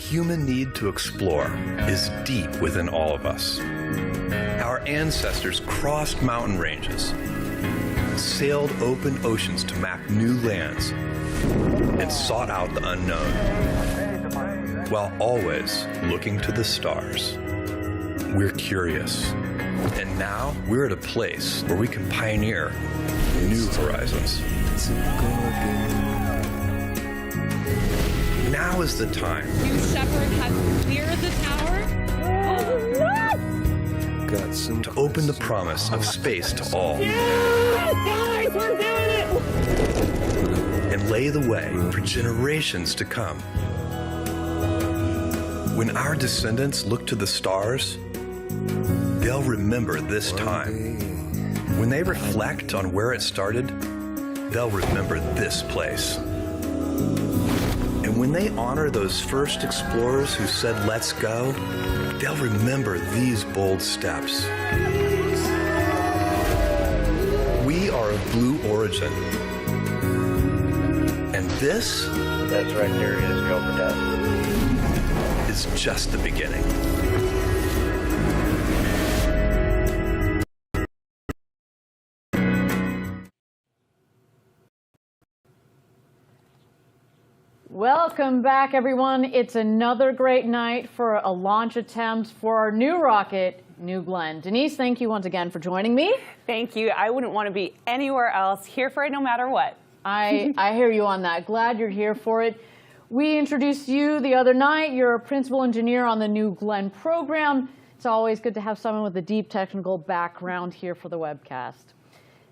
human need to explore is deep within all of us. Our ancestors crossed mountain ranges, sailed open oceans to map new lands, and sought out the unknown, while always looking to the stars. We're curious, and now we're at a place where we can pioneer new horizons. Now is the time. You, Shepard, have cleared the tower? To open the promise of space to all. Guys, we're doing it! And lay the way for generations to come. When our descendants look to the stars, they'll remember this time. When they reflect on where it started, they'll remember this place. And when they honor those first explorers who said, "Let's go," they'll remember these bold steps. We are of blue origin. And this, that's right there, is go for death, is just the beginning. Welcome back, everyone. It's another great night for a launch attempt for our new rocket, New Glenn. Denise, thank you once again for joining me. Thank you. I wouldn't want to be anywhere else. Here for it no matter what. I hear you on that. Glad you're here for it. We introduced you the other night. You're a principal engineer on the New Glenn program. It's always good to have someone with a deep technical background here for the webcast.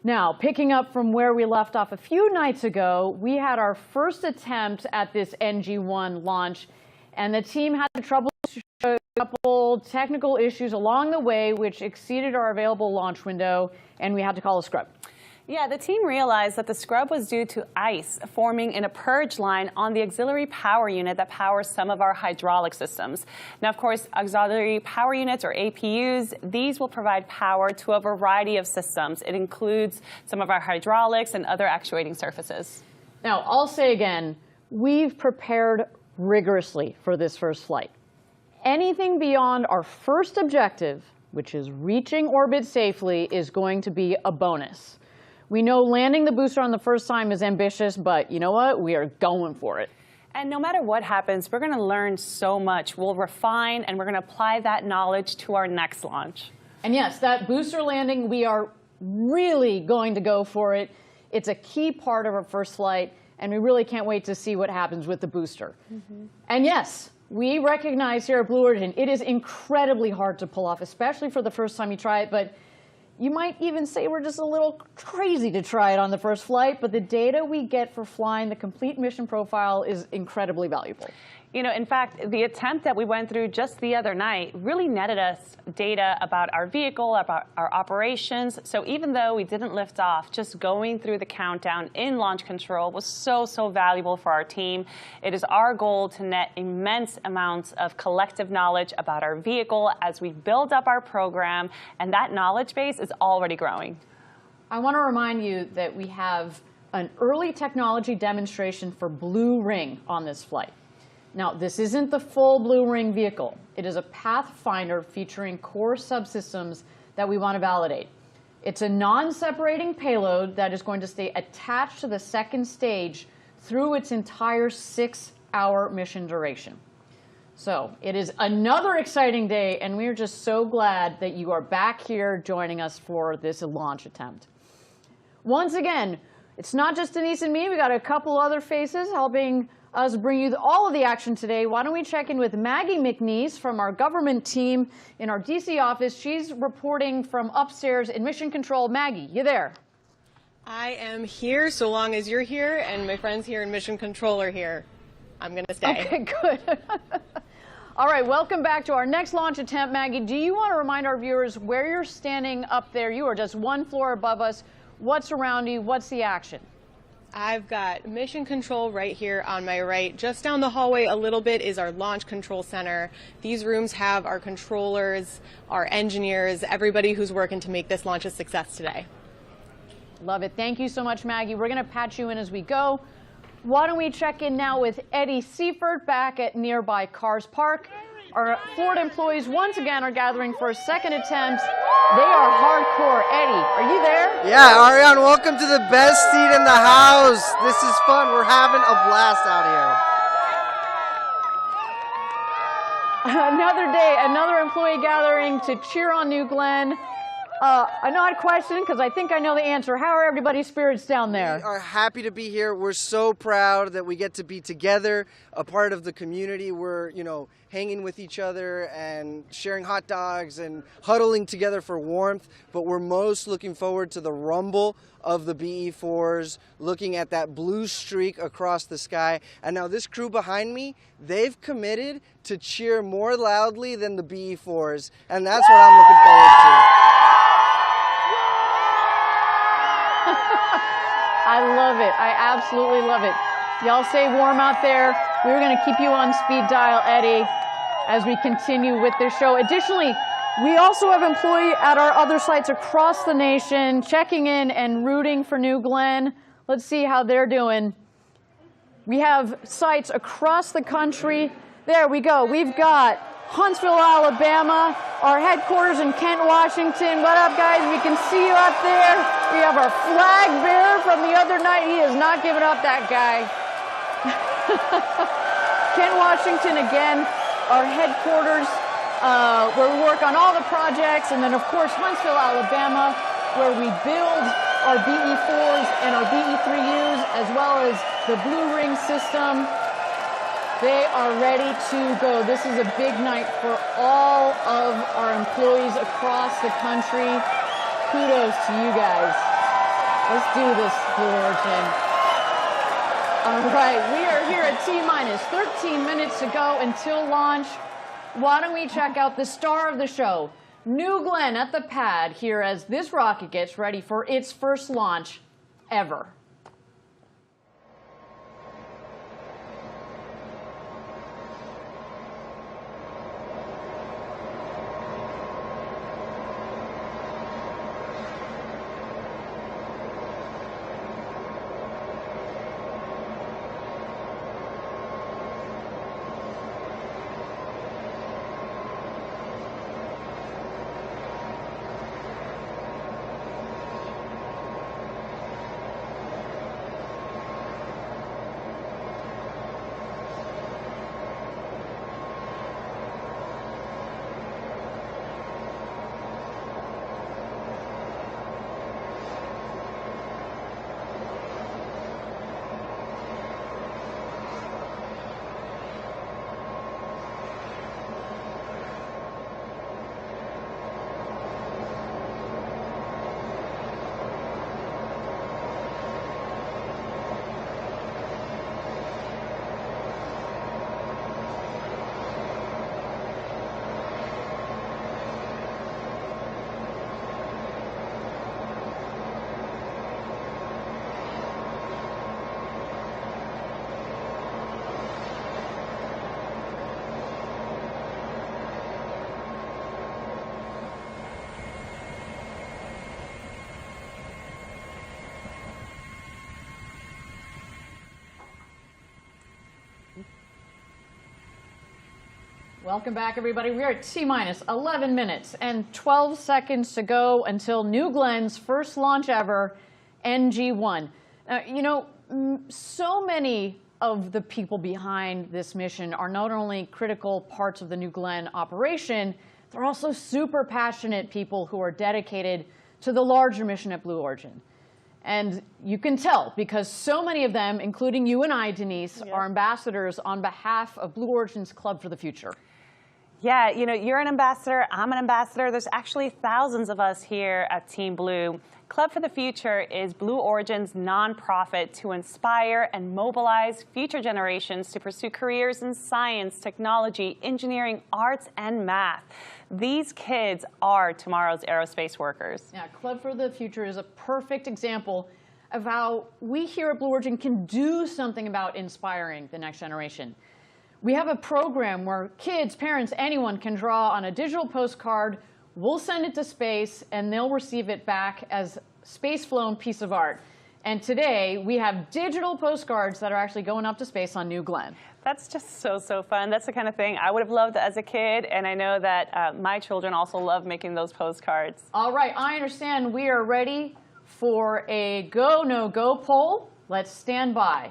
Now, picking up from where we left off a few nights ago, we had our first attempt at this NG-1 launch, and the team had trouble a couple technical issues along the way, which exceeded our available launch window, and we had to call a scrub. Yeah, the team realized that the scrub was due to ice forming in a purge line on the auxiliary power unit that powers some of our hydraulic systems. Now, of course, auxiliary power units, or APUs, these will provide power to a variety of systems. It includes some of our hydraulics and other actuating surfaces. Now, I'll say again, we've prepared rigorously for this first flight. Anything beyond our first objective, which is reaching orbit safely, is going to be a bonus. We know landing the booster on the first time is ambitious, but you know what? We are going for it. And no matter what happens, we're going to learn so much. We'll refine, and we're going to apply that knowledge to our next launch. And yes, that booster landing, we are really going to go for it. It's a key part of our first flight, and we really can't wait to see what happens with the booster. And yes, we recognize here at Blue Origin, it is incredibly hard to pull off, especially for the first time you try it. But you might even say we're just a little crazy to try it on the first flight, but the data we get for flying the complete mission profile is incredibly valuable. You know, in fact, the attempt that we went through just the other night really netted us data about our vehicle, about our operations. So even though we didn't lift off, just going through the countdown in launch control was so valuable for our team. It is our goal to net immense amounts of collective knowledge about our vehicle as we build up our program, and that knowledge base is already growing. I want to remind you that we have an early technology demonstration for Blue Ring on this flight. Now, this isn't the full Blue Ring vehicle. It is a Pathfinder featuring core subsystems that we want to validate. It's a non-separating payload that is going to stay attached to the second stage through its entire 6-hour mission duration. So it is another exciting day, and we're just so glad that you are back here joining us for this launch attempt. Once again, it's not just Denise and me. We got a couple other faces helping us bring you all of the action today. Why don't we check in with Maggie McNeese from our government team in our DC office. She's reporting from upstairs in Mission Control. Maggie, you there? I am here so long as you're here and my friends here in Mission Control are here. I'm going to stay. Okay, good. All right, welcome back to our next launch attempt. Maggie, do you want to remind our viewers where you're standing up there? You are just one floor above us. What's around you? What's the action? I've got Mission Control right here on my right. Just down the hallway a little bit is our Launch Control Center. These rooms have our controllers, our engineers, everybody who's working to make this launch a success today. Love it. Thank you so much, Maggie. We're going to patch you in as we go. Why don't we check in now with Eddie Seifert back at nearby Cars Park. Our Florida employees once again are gathering for a second attempt. They are hardcore. Eddie, are you there? Yeah, Ariane, welcome to the best seat in the house. This is fun. We're having a blast out here. Another day, another employee gathering to cheer on New Glenn. An odd question, because I think I know the answer. How are everybody's spirits down there? We are happy to be here. We're so proud that we get to be together, a part of the community. We're, hanging with each other and sharing hot dogs and huddling together for warmth. But we're most looking forward to the rumble of the BE4s, looking at that blue streak across the sky. And now this crew behind me, they've committed to cheer more loudly than the BE4s. And that's what I'm looking forward to. I love it. I absolutely love it. Y'all stay warm out there. We're going to keep you on speed dial, Eddie, as we continue with this show. Additionally, we also have employees at our other sites across the nation checking in and rooting for New Glenn. Let's see how they're doing. We have sites across the country. There we go. We've got Huntsville, Alabama, our headquarters in Kent, Washington. What up, guys? We can see you up there. We have our flag bearer from the other night. He has not given up, that guy. Kent, Washington again, our headquarters, where we work on all the projects. And then, of course, Huntsville, Alabama, where we build our BE4s and our BE3Us, as well as the Blue Ring system. They are ready to go. This is a big night for all of our employees across the country. Kudos to you guys. Let's do this, Blue Origin. All right, we are here at T-minus 13 minutes to go until launch. Why don't we check out the star of the show, New Glenn at the pad here as this rocket gets ready for its first launch ever. Welcome back, everybody. We are at T-minus 11 minutes and 12 seconds to go until New Glenn's first launch ever, NG-1. Now, so many of the people behind this mission are not only critical parts of the New Glenn operation, they're also super passionate people who are dedicated to the larger mission at Blue Origin. And you can tell because so many of them, including you and I, Denise, are ambassadors on behalf of Blue Origin's Club for the Future. Yeah, you're an ambassador, I'm an ambassador. There's actually thousands of us here at Team Blue. Club for the Future is Blue Origin's nonprofit to inspire and mobilize future generations to pursue careers in science, technology, engineering, arts, and math. These kids are tomorrow's aerospace workers. Yeah, Club for the Future is a perfect example of how we here at Blue Origin can do something about inspiring the next generation. We have a program where kids, parents, anyone can draw on a digital postcard. We'll send it to space, and they'll receive it back as space-flown piece of art. And today we have digital postcards that are actually going up to space on New Glenn. That's just so fun. That's the kind of thing I would have loved as a kid, and I know that my children also love making those postcards. All right, I understand we are ready for a go, no go poll. Let's stand by.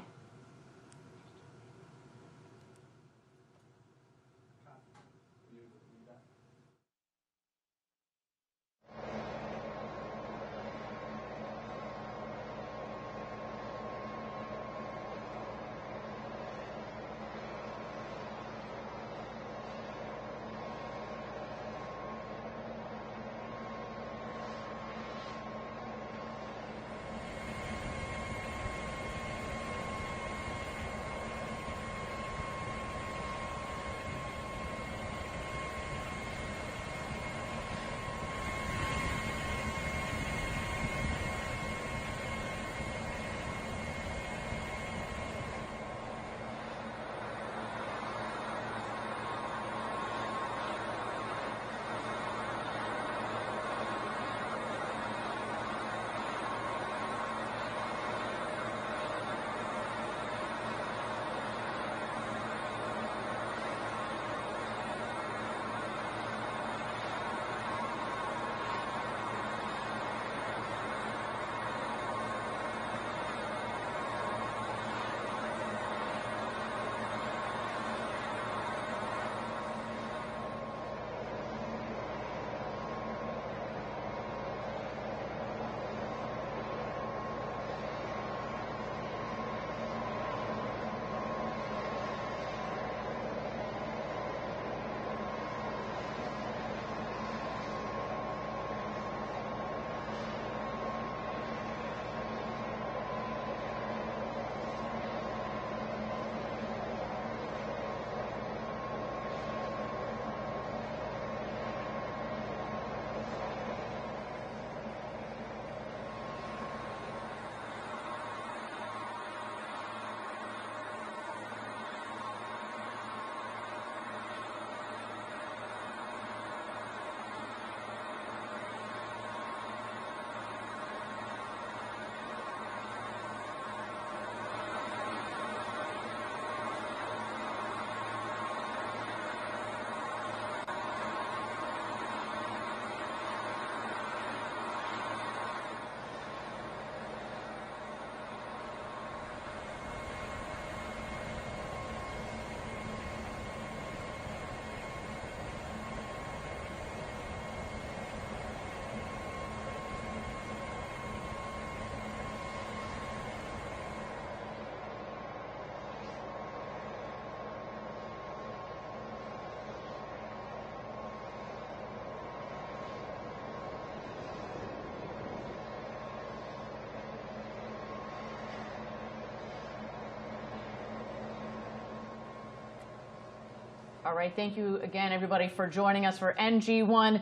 All right, thank you again, everybody, for joining us for NG1.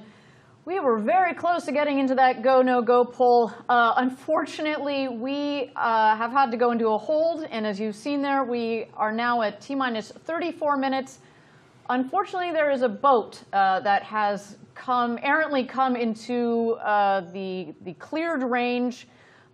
We were very close to getting into that go, no go poll. Unfortunately, we have had to go into a hold, and as you've seen there, we are now at T-minus 34 minutes. Unfortunately, there is a boat that has errantly come into the cleared range,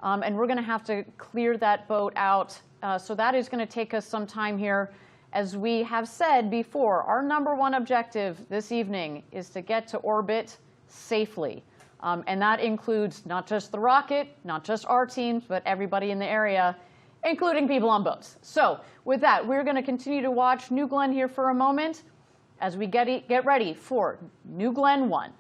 and we're going to have to clear that boat out. So that is going to take us some time here. As we have said before, our #1 objective this evening is to get to orbit safely. And that includes not just the rocket, not just our teams, but everybody in the area, including people on boats. So with that, we're going to continue to watch New Glenn here for a moment as we get ready for New Glenn 1.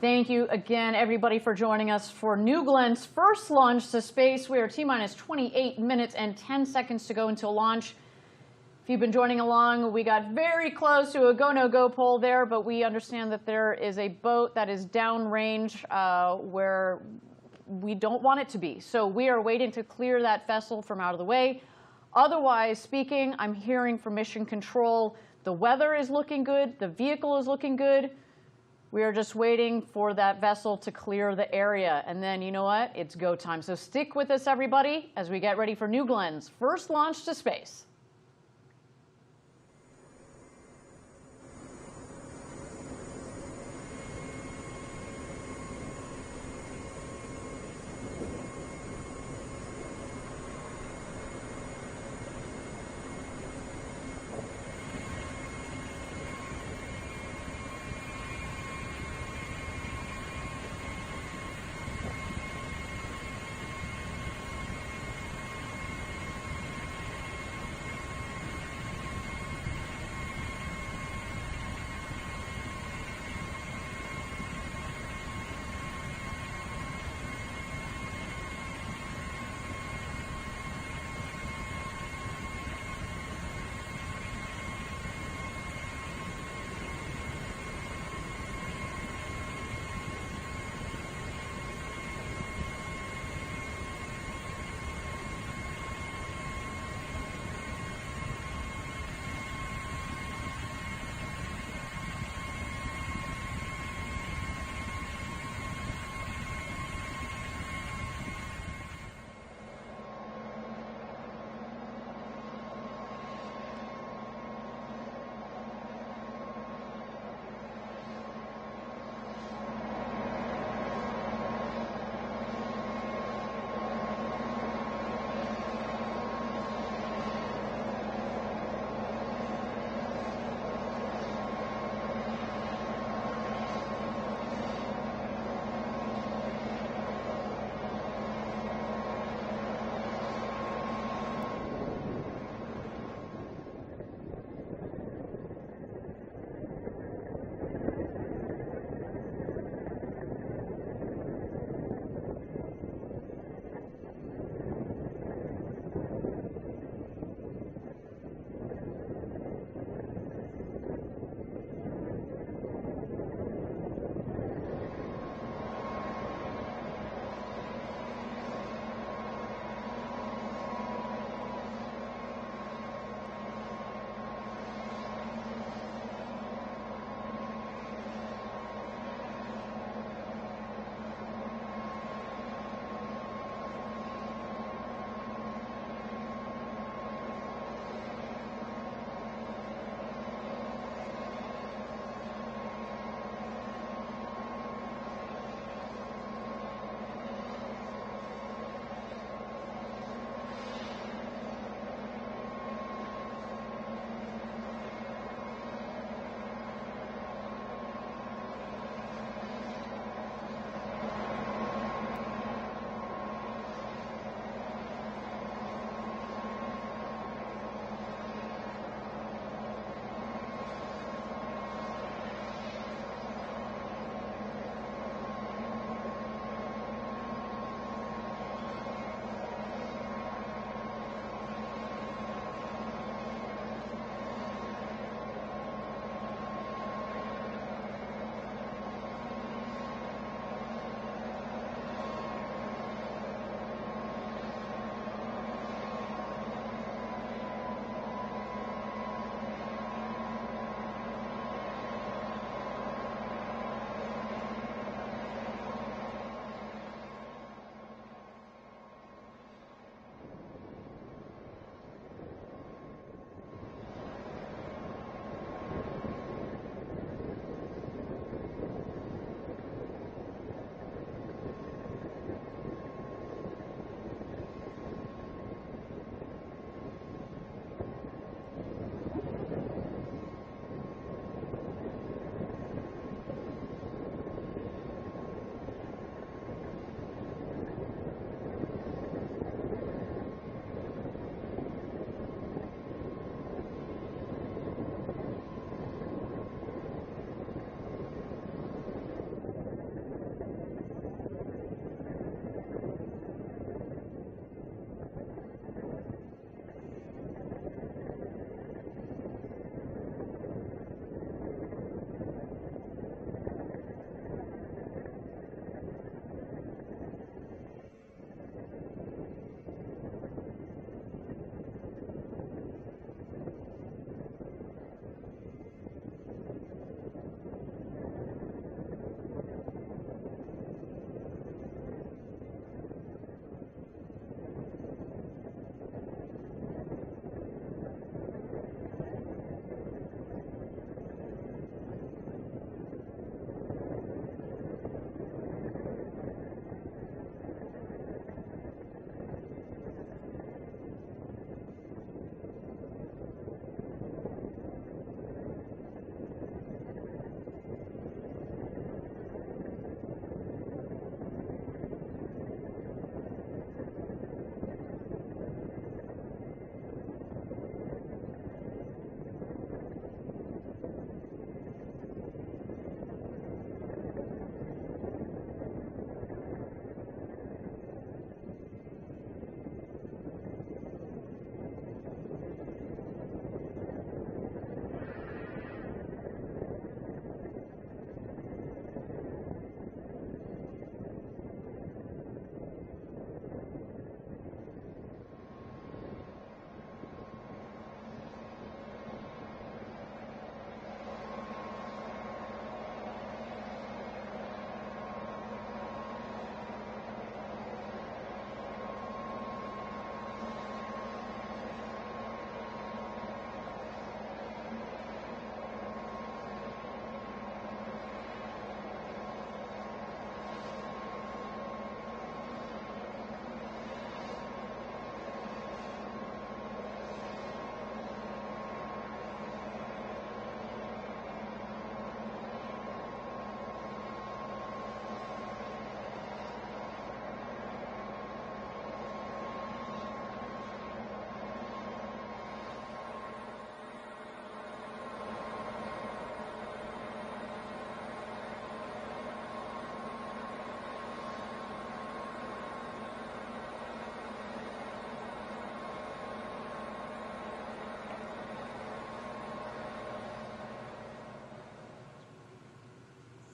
Thank you again, everybody, for joining us for New Glen's first launch to space. We are T-minus 28 minutes and 10 seconds to go until launch. If you've been joining along, we got very close to a go, no go poll there, but we understand that there is a boat that is downrange where we don't want it to be. So we are waiting to clear that vessel from out of the way. Otherwise speaking, I'm hearing from Mission Control, the weather is looking good, the vehicle is looking good. We are just waiting for that vessel to clear the area. And then, you know what? It's go time. So stick with us, everybody, as we get ready for New Glen's first launch to space.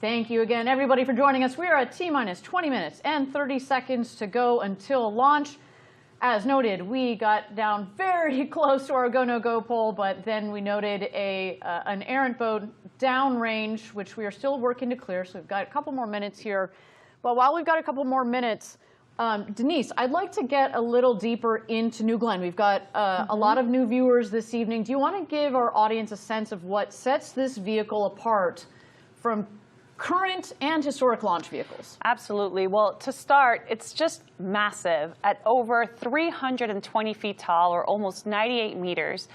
Thank you again, everybody, for joining us. We are at T-minus 20 minutes and 30 seconds to go until launch. As noted, we got down very close to our go-no-go pole, but then we noted an errant boat downrange, which we are still working to clear, so we've got a couple more minutes here. But while we've got a couple more minutes, Denise, I'd like to get a little deeper into New Glenn. We've got a lot of new viewers this evening. Do you want to give our audience a sense of what sets this vehicle apart from current and historic launch vehicles? Absolutely. Well, to start, it's just massive at over 320 feet tall, or almost 98 meters.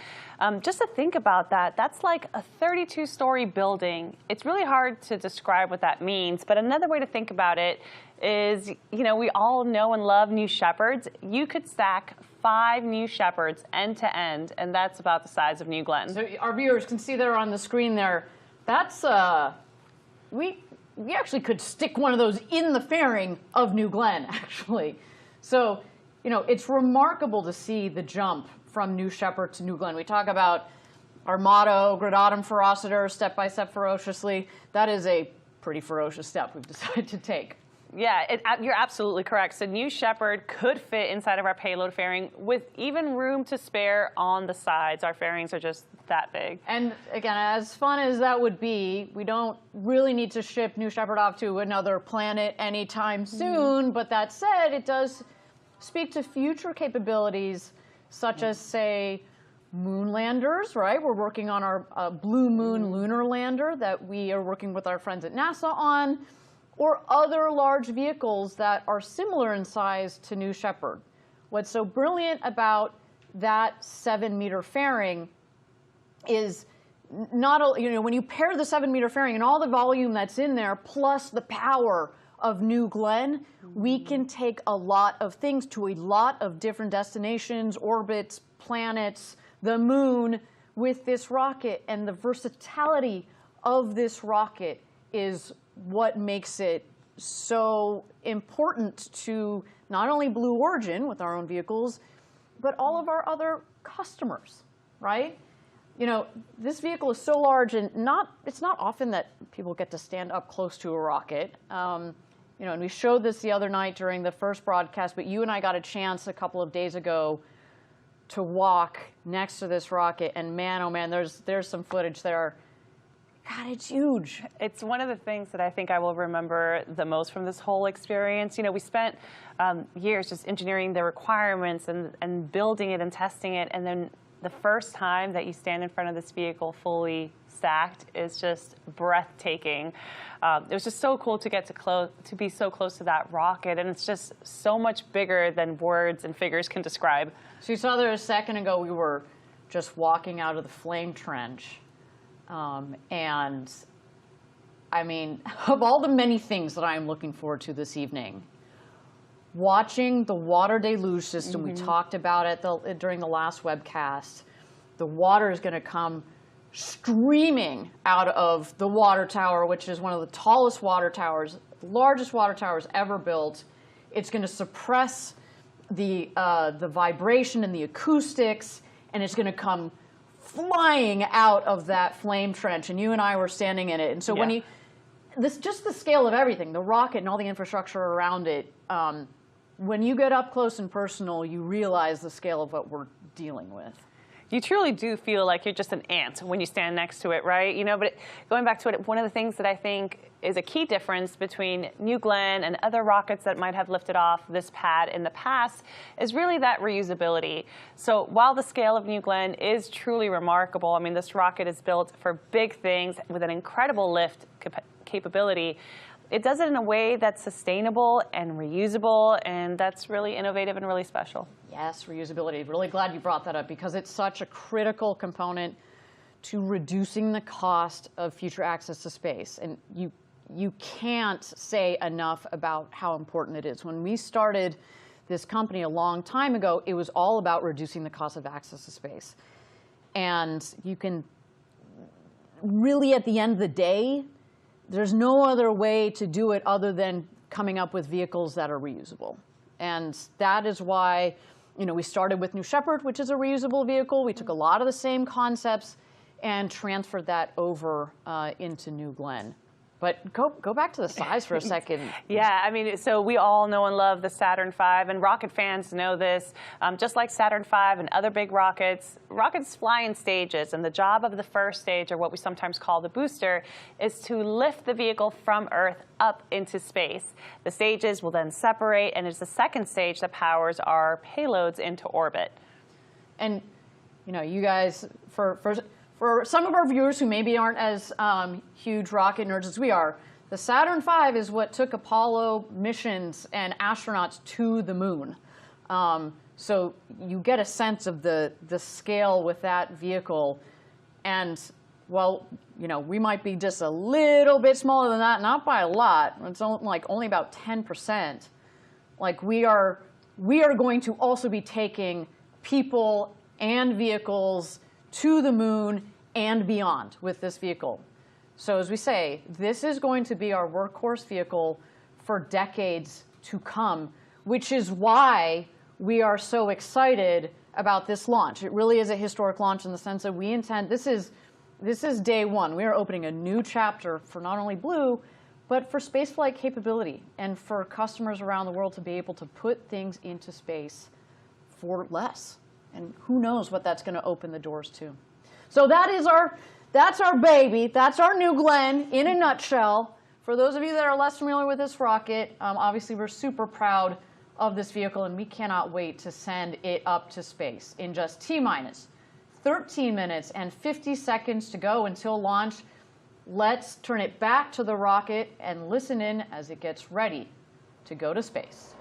Just to think about that, that's like a 32-story building. It's really hard to describe what that means, but another way to think about it is, you know, we all know and love New Shepards. You could stack 5 New Shepards end to end, and that's about the size of New Glenn. So our viewers can see there on the screen there, that's we actually could stick one of those in the fairing of New Glenn, actually. So, you know, it's remarkable to see the jump from New Shepard to New Glenn. We talk about our motto, gradatum ferociter, step by step ferociously. That is a pretty ferocious step we've decided to take. Yeah, you're absolutely correct. So New Shepard could fit inside of our payload fairing with even room to spare on the sides. Our fairings are just that big. And again, as fun as that would be, we don't really need to ship New Shepard off to another planet anytime soon. But that said, it does speak to future capabilities, such as, say, moon landers, right? We're working on our Blue Moon lunar lander that we are working with our friends at NASA on, or other large vehicles that are similar in size to New Shepard. What's so brilliant about that 7-meter fairing is not, you know, when you pair the 7-meter fairing and all the volume that's in there, plus the power of New Glenn, we can take a lot of things to a lot of different destinations, orbits, planets, the moon with this rocket. And the versatility of this rocket is what makes it so important to not only Blue Origin with our own vehicles, but all of our other customers, right? You know, this vehicle is so large, and it's not often that people get to stand up close to a rocket. You know, and we showed this the other night during the first broadcast, but you and I got a chance a couple of days ago to walk next to this rocket, and man, oh man, there's some footage there. God, it's huge. It's one of the things that I think I will remember the most from this whole experience. You know, we spent years just engineering the requirements and building it and testing it, and then the first time that you stand in front of this vehicle fully stacked is just breathtaking. It was just so cool to get to be so close to that rocket, and it's just so much bigger than words and figures can describe. So you saw there a second ago we were just walking out of the flame trench. And I mean, of all the many things that I'm looking forward to this evening, watching the water deluge system, we talked about it during the last webcast, the water is going to come streaming out of the water tower, which is one of the tallest water towers, largest water towers ever built. It's going to suppress the vibration and the acoustics, and it's going to come flying out of that flame trench, and you and I were standing in it. And so when just the scale of everything, the rocket and all the infrastructure around it, when you get up close and personal, you realize the scale of what we're dealing with. You truly do feel like you're just an ant when you stand next to it, right? You know, but going back to it, one of the things that I think is a key difference between New Glenn and other rockets that might have lifted off this pad in the past is really that reusability. So while the scale of New Glenn is truly remarkable, I mean, this rocket is built for big things with an incredible lift capability. It does it in a way that's sustainable and reusable, and that's really innovative and really special. Yes, reusability. Really glad you brought that up, because it's such a critical component to reducing the cost of future access to space. And you can't say enough about how important it is. When we started this company a long time ago, it was all about reducing the cost of access to space. And you can really, at the end of the day, there's no other way to do it other than coming up with vehicles that are reusable. And that is why, you know, we started with New Shepard, which is a reusable vehicle. We took a lot of the same concepts and transferred that over into New Glenn. But go back to the size for a second. Yeah, I mean, so we all know and love the Saturn V, and rocket fans know this. Just like Saturn V and other big rockets, rockets fly in stages, and the job of the first stage, or what we sometimes call the booster, is to lift the vehicle from Earth up into space. The stages will then separate, and it's the second stage that powers our payloads into orbit. And, you know, you guys, for some of our viewers who maybe aren't as huge rocket nerds as we are, the Saturn V is what took Apollo missions and astronauts to the moon. So you get a sense of the scale with that vehicle. And, well, you know, we might be just a little bit smaller than that, not by a lot. It's only about 10%. Like, we are going to also be taking people and vehicles to the moon and beyond with this vehicle. So as we say, this is going to be our workhorse vehicle for decades to come, which is why we are so excited about this launch. It really is a historic launch in the sense that we intend, this is day one. We are opening a new chapter for not only Blue, but for spaceflight capability and for customers around the world to be able to put things into space for less. And who knows what that's going to open the doors to. So that's our baby. That's our New Glenn in a nutshell. For those of you that are less familiar with this rocket, obviously we're super proud of this vehicle, and we cannot wait to send it up to space in just T-minus 13 minutes and 50 seconds to go until launch. Let's turn it back to the rocket and listen in as it gets ready to go to space.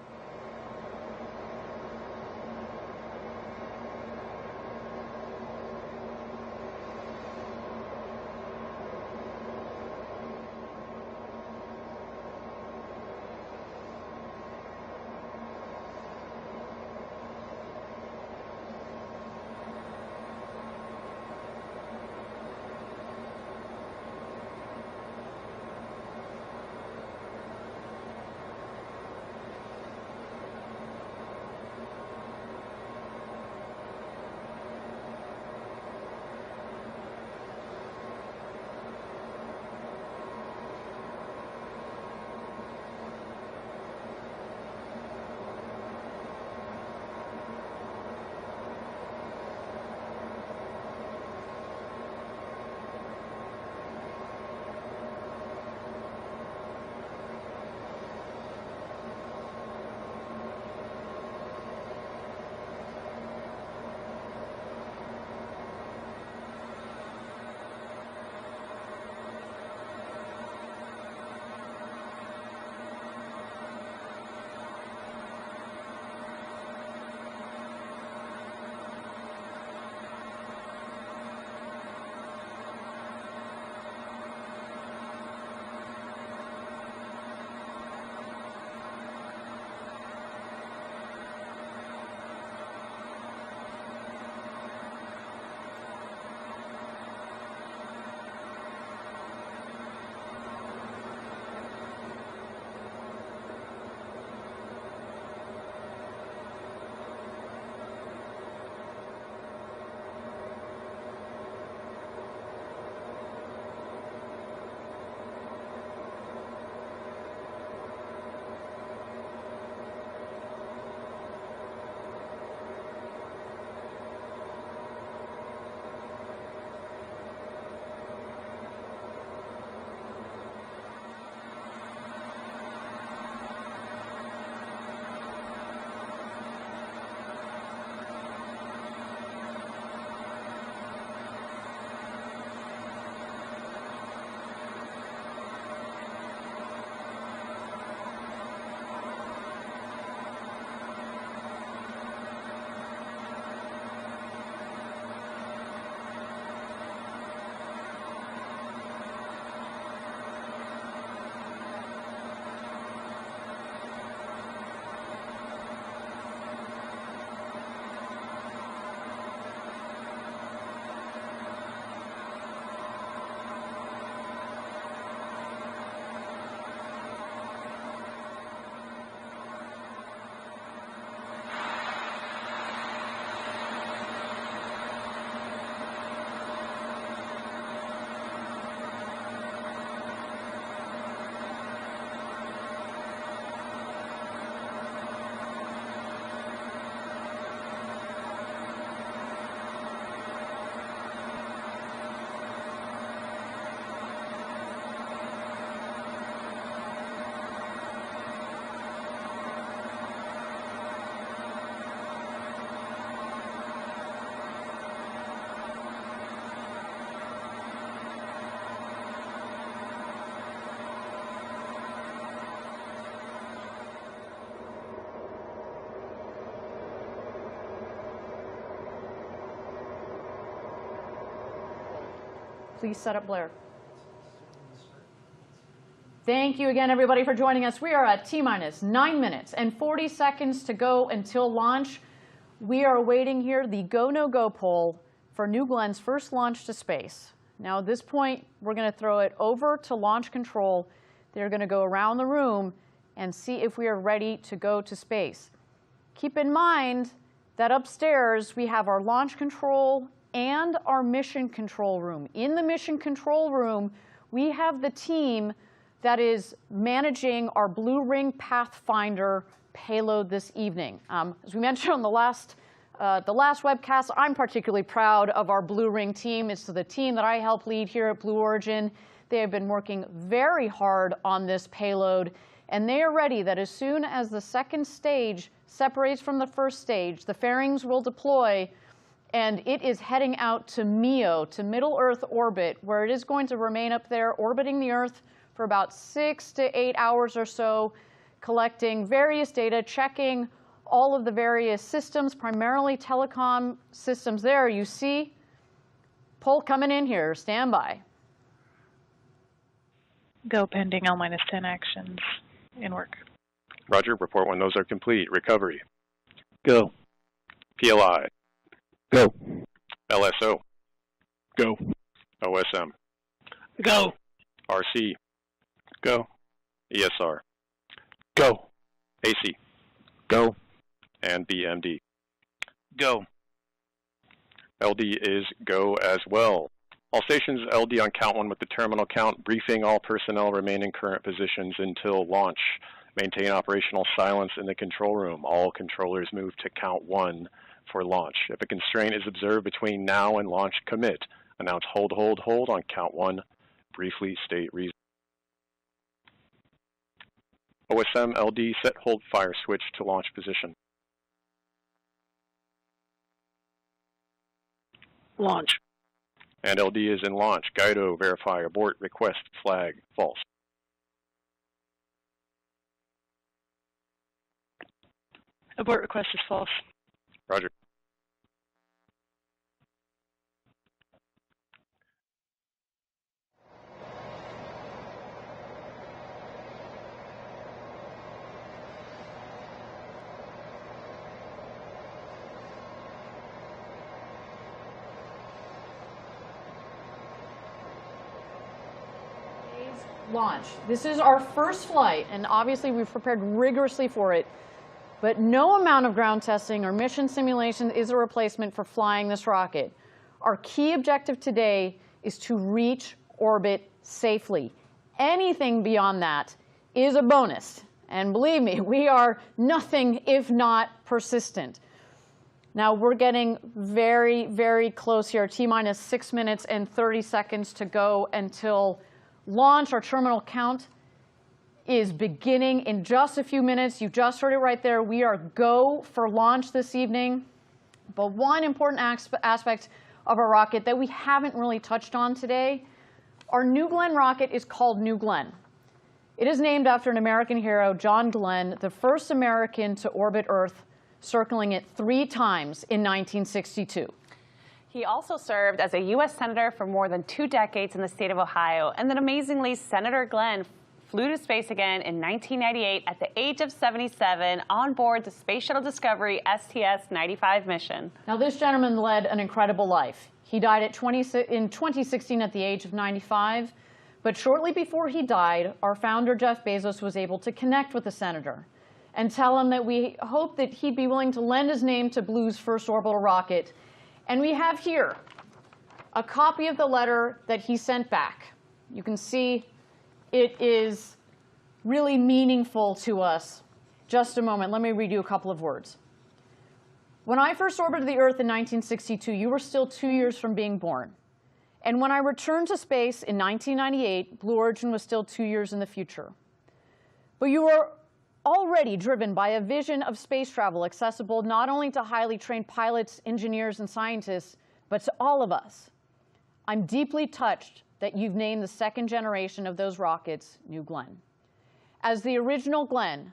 Please set up Blair. Thank you again, everybody, for joining us. We are at T-minus 9 minutes and 40 seconds to go until launch. We are awaiting here the go, no go poll for New Glenn's first launch to space. Now, at this point, we're going to throw it over to launch control. They're going to go around the room and see if we are ready to go to space. Keep in mind that upstairs we have our launch control and our mission control room. In the mission control room, we have the team that is managing our Blue Ring Pathfinder payload this evening. As we mentioned on the last webcast, I'm particularly proud of our Blue Ring team. It's the team that I help lead here at Blue Origin. They have been working very hard on this payload, and they are ready that as soon as the second stage separates from the first stage, the fairings will deploy, and it is heading out to MEO, to Middle Earth orbit, where it is going to remain up there orbiting the Earth for about 6 to 8 hours or so, collecting various data, checking all of the various systems, primarily telecom systems there. You see poll coming in here. Stand by. Go pending L-10 actions in work. Roger, report when those are complete. Recovery. Go. PLI. Go. LSO. Go. OSM. Go. RC. Go. ESR. Go. AC. Go. And BMD. Go. LD is go as well. All stations LD on count 1 with the terminal count. Briefing all personnel remain in current positions until launch. Maintain operational silence in the control room. All controllers move to count 1 for launch. If a constraint is observed between now and launch, commit. Announce hold, hold, hold on count 1. Briefly state reason. OSM LD set hold fire switch to launch position. Launch. And LD is in launch. Guido, verify, abort, request, flag, false. Abort request is false. Roger. Launch. This is our first flight, and obviously we've prepared rigorously for it, but no amount of ground testing or mission simulation is a replacement for flying this rocket. Our key objective today is to reach orbit safely. Anything beyond that is a bonus, and believe me, we are nothing if not persistent. Now we're getting very, very close here. T-minus 6 minutes and 30 seconds to go until launch. Our terminal count is beginning in just a few minutes. You just heard it right there. We are go for launch this evening. But one important aspect of our rocket that we haven't really touched on today, our New Glenn rocket is called New Glenn. It is named after an American hero, John Glenn, the first American to orbit Earth, circling it 3 times in 1962. He also served as a U.S. Senator for more than 2 decades in the state of Ohio. And then amazingly, Senator Glenn flew to space again in 1998 at the age of 77 on board the Space Shuttle Discovery STS-95 mission. Now, this gentleman led an incredible life. He died in 2016 at the age of 95. But shortly before he died, our founder, Jeff Bezos, was able to connect with the senator and tell him that we hope that he'd be willing to lend his name to Blue's first orbital rocket. And we have here a copy of the letter that he sent back. You can see it is really meaningful to us. Just a moment, let me read you a couple of words. When I first orbited the Earth in 1962, you were still 2 years from being born. And when I returned to space in 1998, Blue Origin was still 2 years in the future. But you were already driven by a vision of space travel accessible not only to highly trained pilots, engineers, and scientists, but to all of us. I'm deeply touched that you've named the second generation of those rockets New Glenn. As the original Glenn,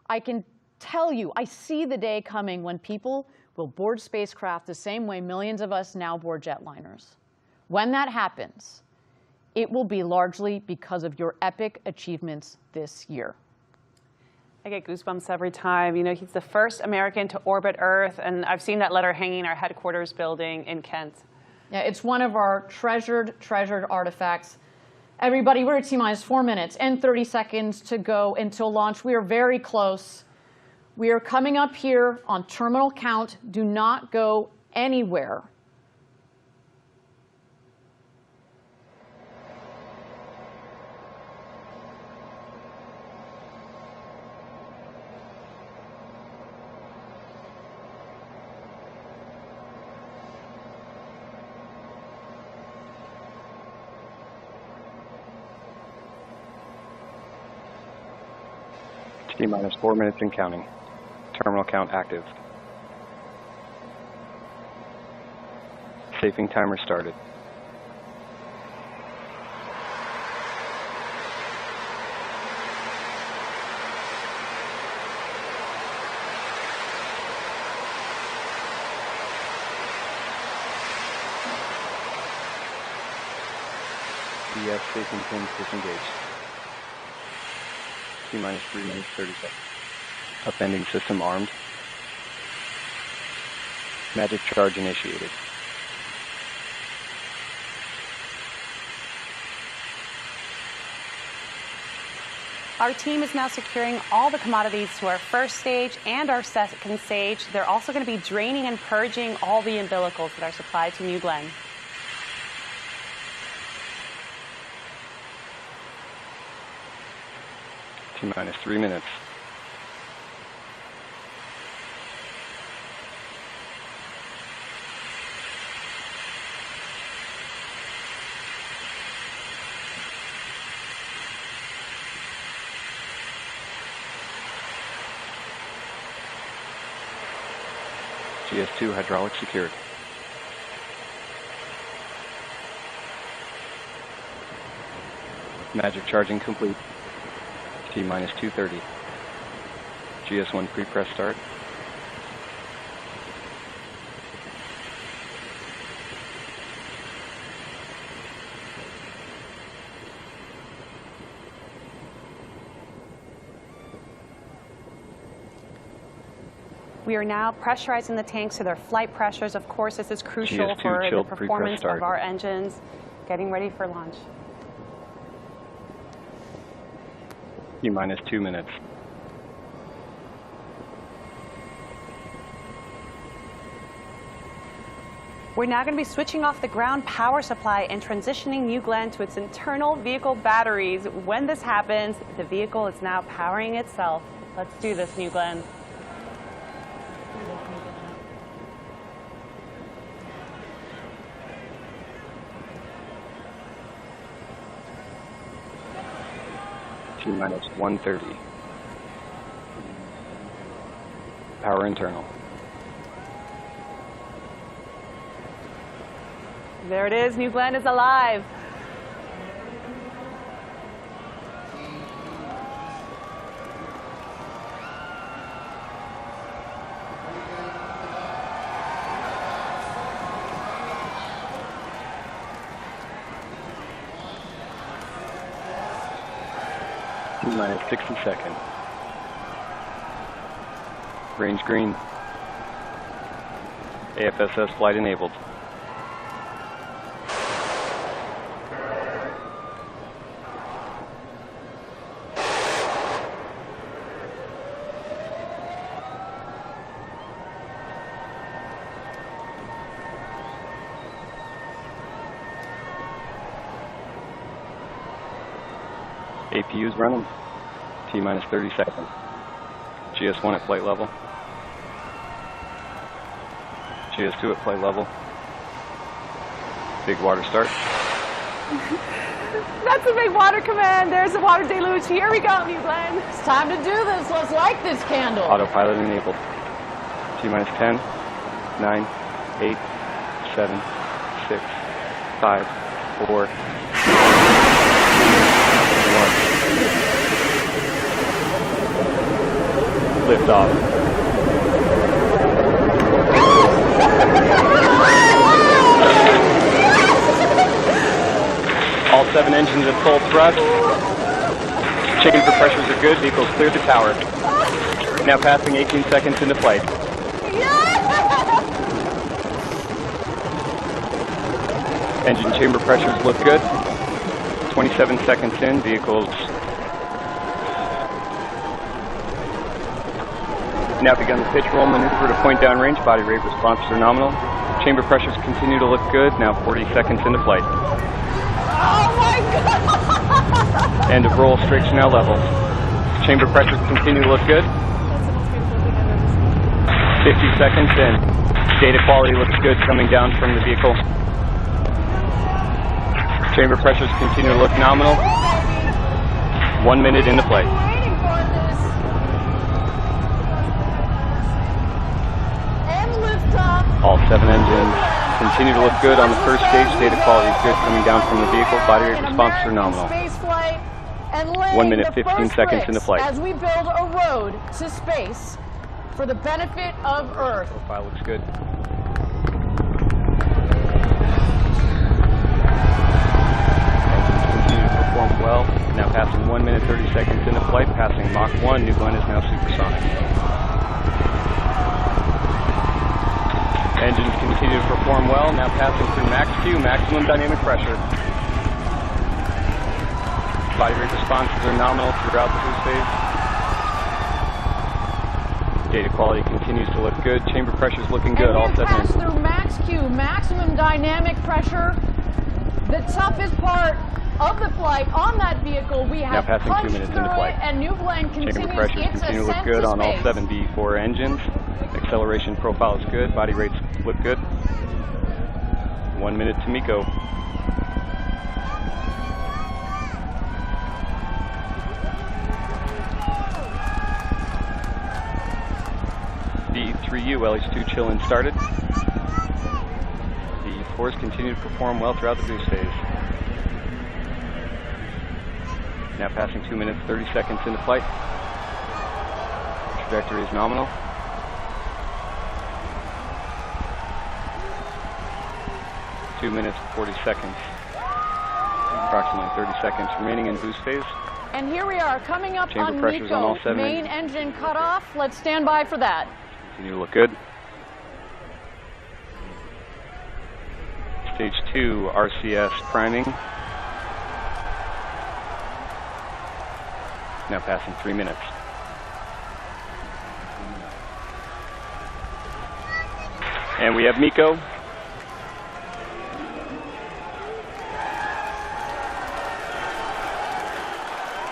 I can tell you, I see the day coming when people will board spacecraft the same way millions of us now board jetliners. When that happens, it will be largely because of your epic achievements this year. I get goosebumps every time. You know, he's the first American to orbit Earth, and I've seen that letter hanging in our headquarters building in Kent. Yeah, it's one of our treasured artifacts. Everybody, we're at T-minus 4 minutes and 30 seconds to go until launch. We are very close. We are coming up here on terminal count. Do not go anywhere. T-minus 4 minutes and counting. Terminal count active. Safing timer started. EF safing pins disengaged. T-minus 3 minutes, 30 seconds. Upending system armed. Magic charge initiated. Our team is now securing all the commodities to our first stage and our second stage. They're also going to be draining and purging all the umbilicals that are supplied to New Glenn. T-minus 3 minutes. GS2 hydraulic secured. Magic charging complete. T-minus 2:30. GS1 pre-press start. We are now pressurizing the tanks to their flight pressures. Of course, this is crucial GS2 for the chilled performance pre-press of our engines. Getting ready for launch. T-minus 2 minutes. We're now going to be switching off the ground power supply and transitioning New Glenn to its internal vehicle batteries. When this happens, the vehicle is now powering itself. Let's do this, New Glenn. T-minus 1:30. Power internal. There it is, New Glenn is alive. T-minus 60 seconds. Range green. AFSS flight enabled. APU's running. T-minus 30 seconds. GS1 at flight level. GS2 at flight level. Big water start. That's a big water command. There's a water deluge. Here we go, New Glenn. It's time to do this. Let's light this candle. Autopilot enabled. T-minus 10, 9, 8, 7, 6, 5, 4, 1. Lift off. All set. 7 engines at full thrust. Chamber pressures are good. Vehicles cleared the tower. Now passing 18 seconds into flight. Engine chamber pressures look good. 27 seconds in, vehicles now begun the pitch roll maneuver to point down range. Body rate responses are nominal. Chamber pressures continue to look good. Now 40 seconds into flight. Oh my God! End of roll, strakes are now level. Chamber pressures continue to look good. 50 seconds in. Data quality looks good coming down from the vehicle. Chamber pressures continue to look nominal. 1 minute into flight. All 7 engines continue to look good on the first stage. Data quality is good coming down from the vehicle. Body rate responses are nominal. 1 minute, 15 seconds into flight. As we build a road to space for the benefit of Earth. Profile looks good. Continue to perform well. Now passing 1 minute, 30 seconds into flight. Passing Mach 1. New Glenn is now supersonic. Engines continue to perform well. Now passing through Max Q, maximum dynamic pressure. Body rate responses are nominal throughout the cruise phase. Data quality continues to look good. Chamber pressure is looking good. All 7 pass through Max Q, maximum dynamic pressure. The toughest part of the flight on that vehicle, we have now passing 2 minutes into flight. And New Glenn continues Chamber pressures its continue to look ascent good to on all space. 7 B4 engines. Acceleration profile is good. Body rates look good. 1 minute to MECO. B3U LH2 chill-in started. B4s continue to perform well throughout the boost phase. Now passing 2 minutes, 30 seconds into flight. Trajectory is nominal. 2 minutes, 40 seconds. Approximately 30 seconds remaining in boost phase. And here we are, coming up Chamber on pressures on all MECO. 7 Main engine cut off. Let's stand by for that. Continue to look good. Stage 2 RCS priming. Now passing 3 minutes. And we have MECO.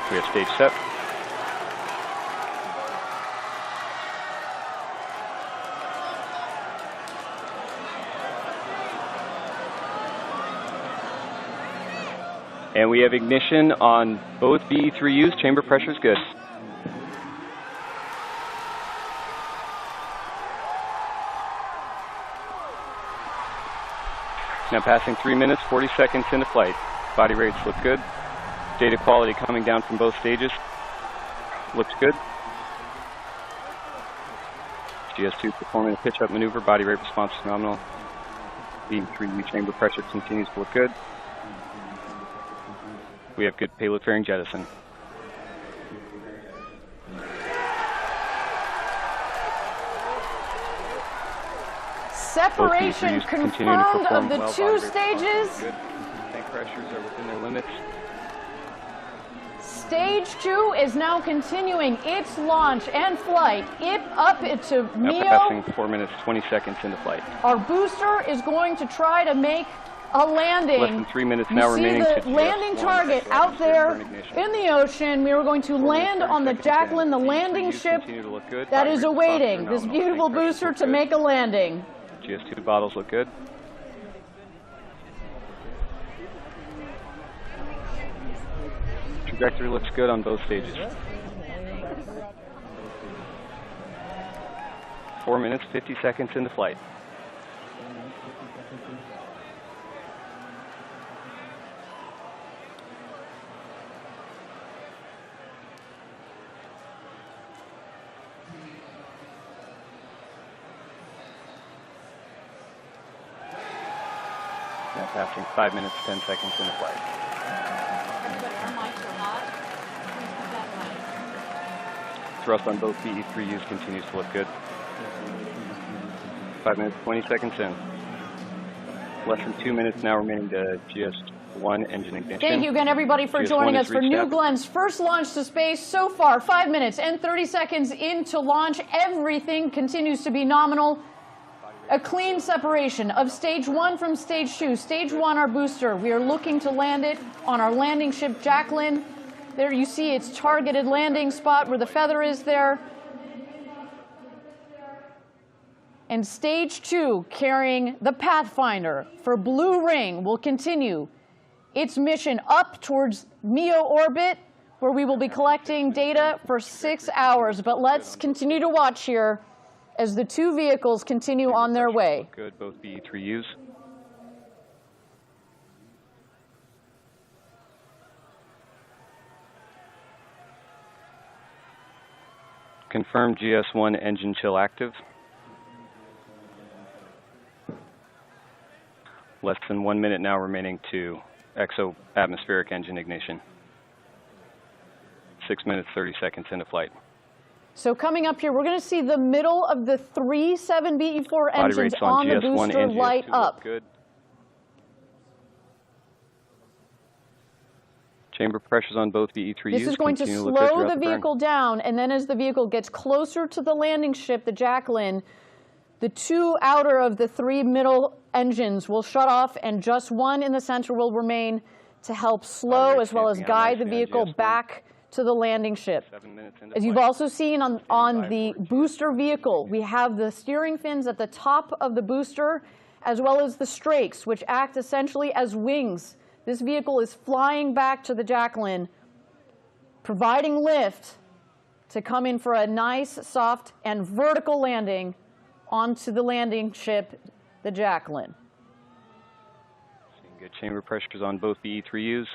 We have stage set. And we have ignition on both BE3Us. Chamber pressure is good. Now passing 3 minutes, 40 seconds into flight. Body rates look good. Data quality coming down from both stages. Looks good. GS2 performing a pitch-up maneuver. Body rate response is nominal. BE3U chamber pressure continues to look good. We have good payload fairing jettison. Separation confirmed of the well. 2 stages. Good. Tank pressures are within their limits. Stage 2 is now continuing its launch and flight up into Now MEO. passing 4 minutes, 20 seconds into flight. Our booster is going to try to make a landing. Less than 3 minutes now remaining. You see to the landing target out there in the ocean. We are going to land on the Jacqueline, the landing ship that is awaiting this beautiful booster to make a landing. GS2 bottles look good. Trajectory looks good on both stages. 4 minutes, 50 seconds into flight. Now passing 5 minutes, 10 seconds into flight. thrust on both BE-3Us continues to look good. 5 minutes, 20 seconds in. Less than 2 minutes now remaining to GS1 engine ignition. Thank you again, everybody, for joining us for New Glen's first launch to space. So far, 5 minutes and 30 seconds into launch. Everything continues to be nominal. A clean separation of stage 1 from stage 2. Stage 1, our booster. We are looking to land it on our landing ship, Jacqueline. There you see its targeted landing spot where the feather is there. And stage 2, carrying the Pathfinder for Blue Ring, will continue its mission up towards MEO orbit, where we will be collecting data for 6 hours. But let's continue to watch here as the two vehicles continue on their way. Good, both BE-3Us. Confirm GS1 engine chill active. Less than 1 minute now remaining to exo-atmospheric engine ignition. 6 minutes, 30 seconds into flight. So coming up here, we're going to see the middle of the 3 7BE4 engines on the booster light up. Good. Chamber pressures on both BE-3Us. This is going to slow the vehicle down, and then as the vehicle gets closer to the landing ship, the Jacqueline, the 2 outer of the 3 middle engines will shut off, and just 1 in the center will remain to help slow as well as guide the vehicle back to the landing ship. As you've also seen on the booster vehicle, we have the steering fins at the top of the booster, as well as the strakes, which act essentially as wings. This vehicle is flying back to the Jacqueline, providing lift to come in for a nice, soft, and vertical landing onto the landing ship, the Jacqueline. Seeing good chamber pressures on both BE-3Us.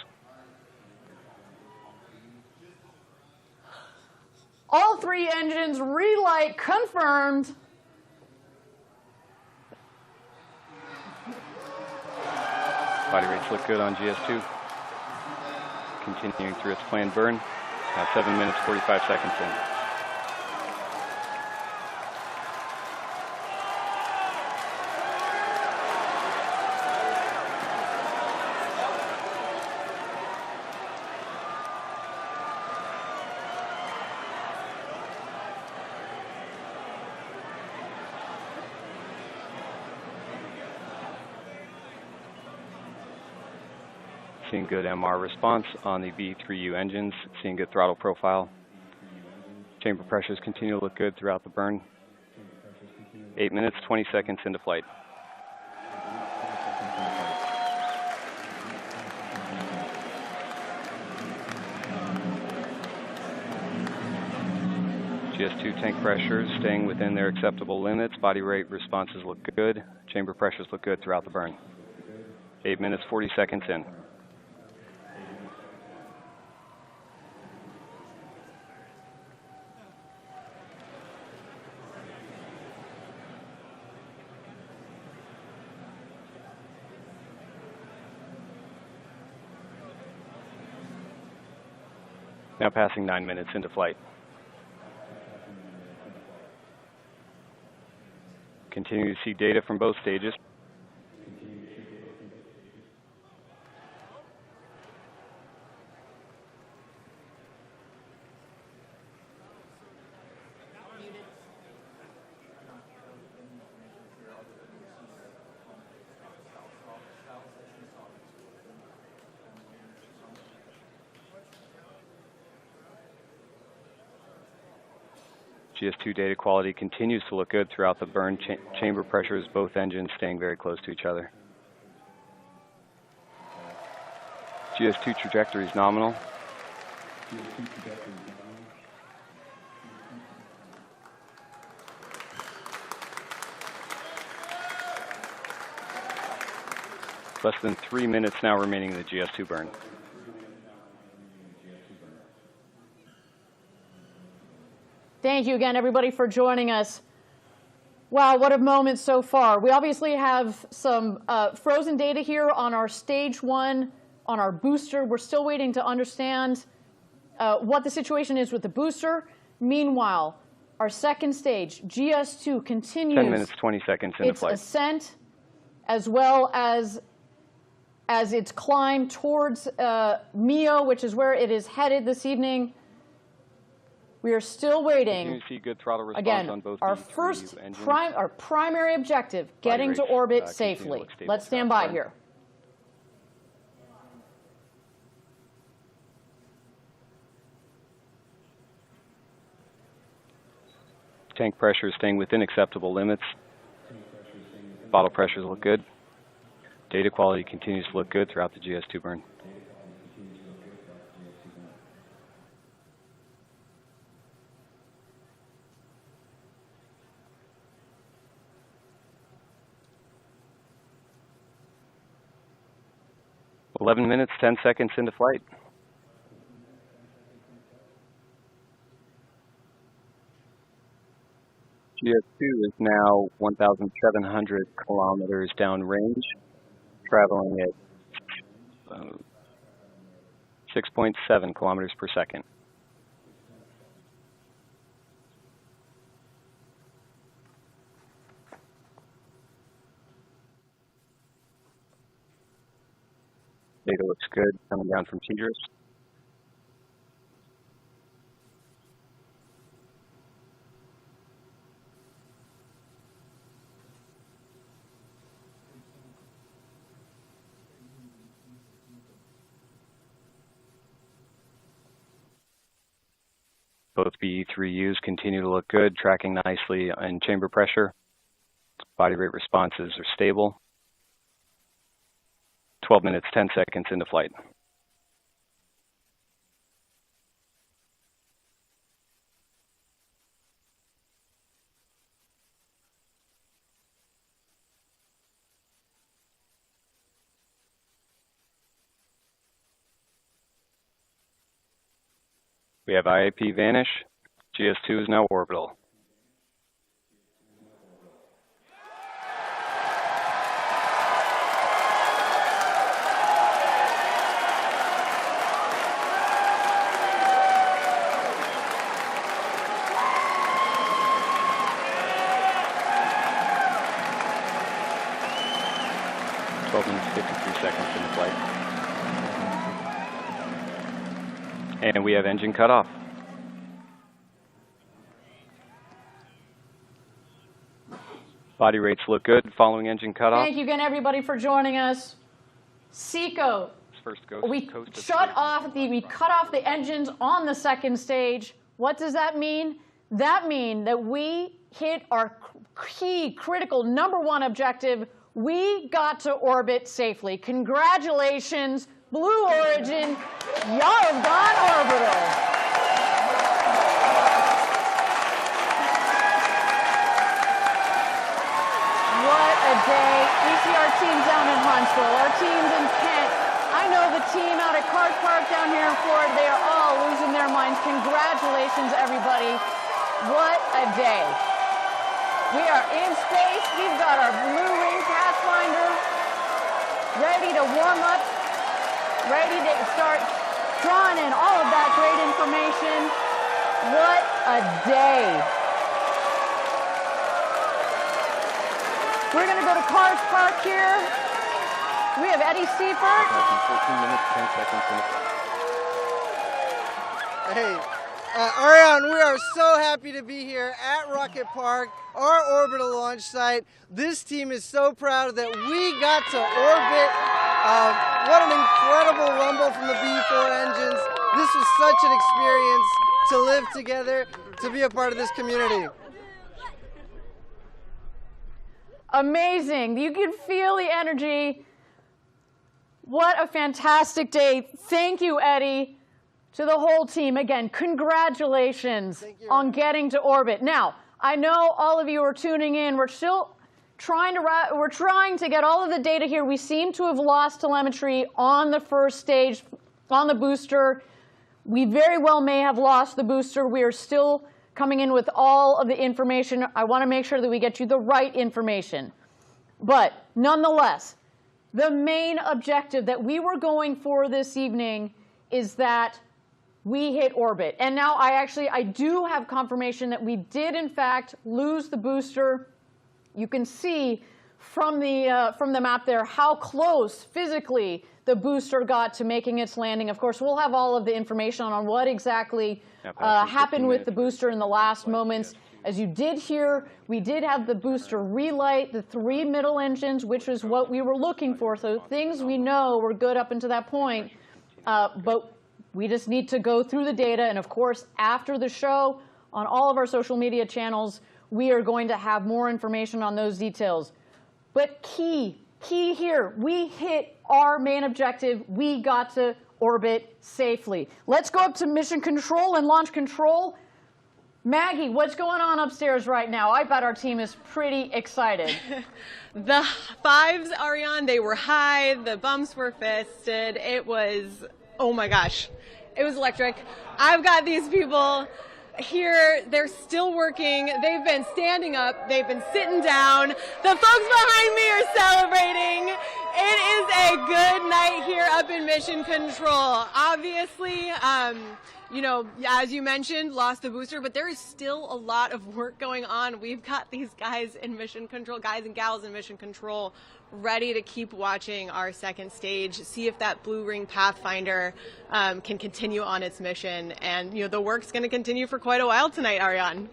All 3 engines relight confirmed. Body rates look good on GS2. Continuing through its planned burn. Now 7 minutes, 45 seconds in. Seeing good MR response on the BE-3U engines, seeing good throttle profile. Chamber pressures continue to look good throughout the burn. 8 minutes, 20 seconds into flight. GS2 tank pressures staying within their acceptable limits. Body rate responses look good. Chamber pressures look good throughout the burn. 8 minutes, 40 seconds in. Now passing 9 minutes into flight. Continue to see data from both stages. GS2 data quality continues to look good throughout the burn. Chamber pressures, both engines staying very close to each other. GS2 trajectory is nominal. Less than 3 minutes now remaining in the GS2 burn. Thank you again, everybody, for joining us. Wow, what a moment so far. We obviously have some frozen data here on our stage 1, on our booster. We're still waiting to understand what the situation is with the booster. Meanwhile, our second stage, GS2, continues 10 minutes, 20 seconds into its flight. ascent as well as its climb towards MEO, which is where it is headed this evening. We are still waiting. You see good throttle response Again, on both our these first three engines. our primary objective, getting rates, to orbit continue to safely. look stable Let's stand throughout by the burn. here. Tank pressure is staying within acceptable limits. Bottle pressures look good. Data quality continues to look good throughout the GS2 burn. "11 minutes, 10 seconds into flight. GS2 is now 1,700 kilometers downrange, traveling at 6.7 kilometers per second. Data looks good coming down from TDRS. Both BE3Us continue to look good, tracking nicely in chamber pressure. Body rate responses are stable. 12 minutes, 10 seconds into flight. We have IAP vanish. GS2 is now orbital. Seconds into flight. And we have engine cutoff. Body rates look good following engine cutoff. Thank you again, everybody, for joining us. SECO, we cut off the engines on the second stage. What does that mean? That means that we hit our key, critical, #1 objective. We got to orbit safely. Congratulations, Blue Origin. Y'all have gone orbital. What a day. We see our teams down in Huntsville, our teams in Kent. I know the team out at Cart Park down here in Florida, they are all losing their minds. Congratulations, everybody. What a day. We are in space. We've got our Blue Ring Pathfinder ready to warm up, ready to start drawing in all of that great information. What a day. We're going to go to Cars Park here. We have Eddie Seifert. 14 minutes, 10 seconds in the Hey, Ariane, we are so happy to be here at Rocket Park, our orbital launch site. This team is so proud that we got to orbit. What an incredible rumble from the B4 engines. This was such an experience to live together, to be a part of this community. Amazing. You can feel the energy. What a fantastic day. Thank you, Eddie. To the whole team, again, congratulations on getting to orbit. Now, I know all of you are tuning in. We're still trying to get all of the data here. We seem to have lost telemetry on the first stage, on the booster. We very well may have lost the booster. We are still coming in with all of the information. I want to make sure that we get you the right information. But nonetheless, the main objective that we were going for this evening is that we hit orbit. And now I do have confirmation that we did in fact lose the booster. You can see from the map there how close physically the booster got to making its landing. Of course, we'll have all of the information on what exactly happened with the booster in the last moments. As you did hear, we did have the booster relight the 3 middle engines, which is what we were looking for. So things we know were good up until that point. But we just need to go through the data. And of course, after the show, on all of our social media channels, we are going to have more information on those details. But key here, we hit our main objective. We got to orbit safely. Let's go up to mission control and launch control. Maggie, what's going on upstairs right now? I bet our team is pretty excited. The fives, Ariane, they were high. The bumps were fisted. It was, oh my gosh, it was electric. I've got these people here. They're still working. They've been standing up. They've been sitting down. The folks behind me are celebrating. It is a good night here up in Mission Control. Obviously, you know, as you mentioned, lost the booster, but there is still a lot of work going on. We've got these guys in Mission Control, guys and gals in Mission Control, ready to keep watching our second stage, see if that Blue Ring Pathfinder can continue on its mission. And, you know, the work's going to continue for quite a while tonight, Ariane.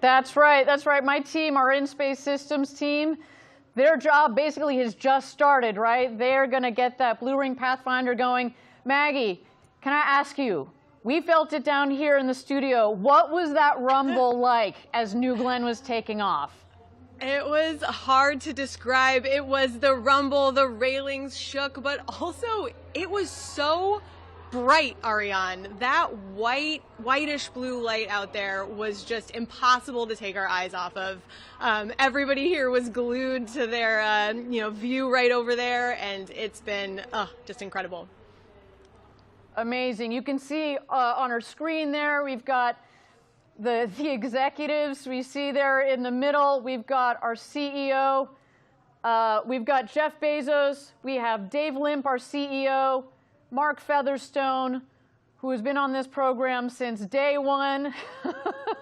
That's right. That's right. My team, our In-Space Systems team, their job basically has just started, right? They're going to get that Blue Ring Pathfinder going. Maggie, can I ask you, we felt it down here in the studio. What was that rumble like as New Glenn was taking off? It was hard to describe. It was the rumble, the railings shook, but also it was so bright, Ariane. That whitish blue light out there was just impossible to take our eyes off of. Everybody here was glued to their view right over there, and it's been just incredible. Amazing. You can see on our screen there, we've got the executives. We see there in the middle, we've got our CEO. We've got Jeff Bezos. We have Dave Limp, our CEO. Mark Featherstone, who has been on this program since day one.